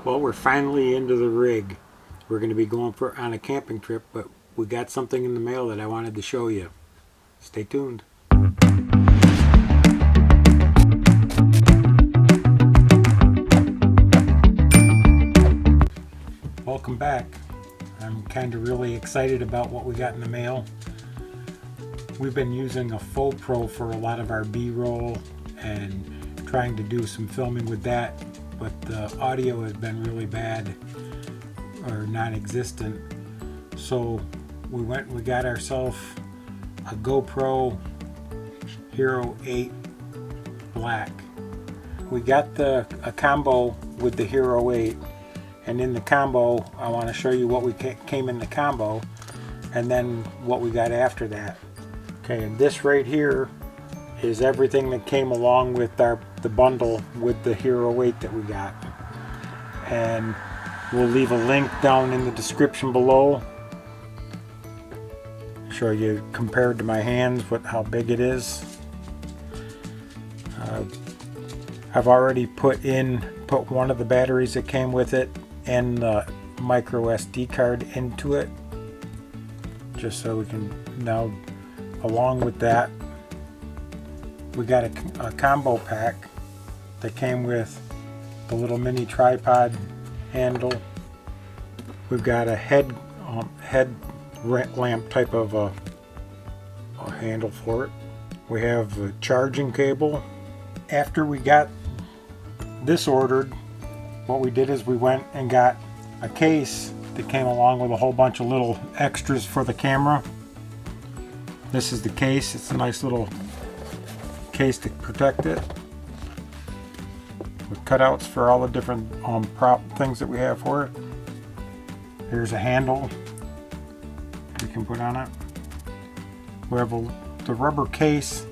Well, we're finally into the rig. We're going to be going on a camping trip, but we got something in the mail that I wanted to show you. Stay tuned. Welcome back. I'm kind of really excited about what we got in the mail. We've been using a GoPro for a lot of our B-roll and trying to do some filming with that, but the audio has been really bad or non-existent. So we went and we got ourselves a GoPro Hero 8 Black. We got a combo with the Hero 8, and in the combo I want to show you what we came in the combo and then what we got after that. Okay, and this right here is everything that came along with the bundle with the Hero 8 that we got, and we'll leave a link down in the description below. Show you compared to my hands how big it is. I've already put one of the batteries that came with it and the micro SD card into it, just so we can now, along with that, we got a combo pack that came with the little mini tripod handle. We've got a head lamp type of a handle for it. We have a charging cable. After we got this ordered, what we did is we went and got a case that came along with a whole bunch of little extras for the camera. This is the case. It's a nice little case to protect it, with cutouts for all the different prop things that we have for it. Here's a handle we can put on it. We have the rubber case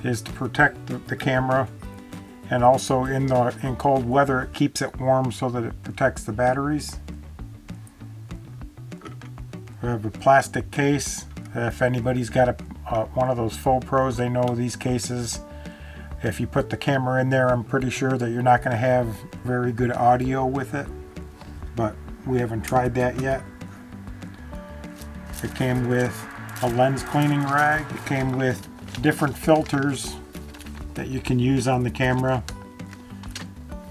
is to protect the camera, and also in cold weather it keeps it warm so that it protects the batteries. We have a plastic case. If anybody's got one of those GoPros, they know these cases. If you put the camera in there, I'm pretty sure that you're not going to have very good audio with it, but we haven't tried that yet. It came with a lens cleaning rag. It came with different filters that you can use on the camera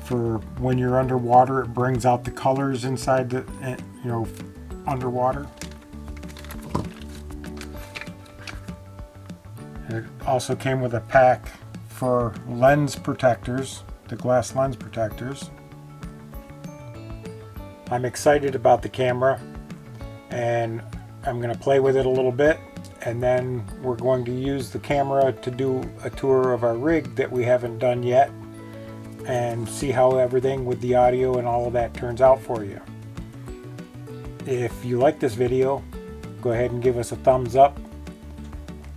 for when you're underwater. It brings out the colors inside underwater. It also came with a pack for lens protectors, the glass lens protectors. I'm excited about the camera, and I'm going to play with it a little bit, and then we're going to use the camera to do a tour of our rig that we haven't done yet, and see how everything with the audio and all of that turns out for you. If you like this video, go ahead and give us a thumbs up.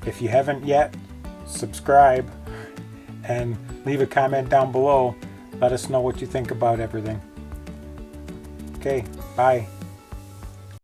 If you haven't yet, subscribe and leave a comment down below. Let us know what you think about everything. Okay, bye.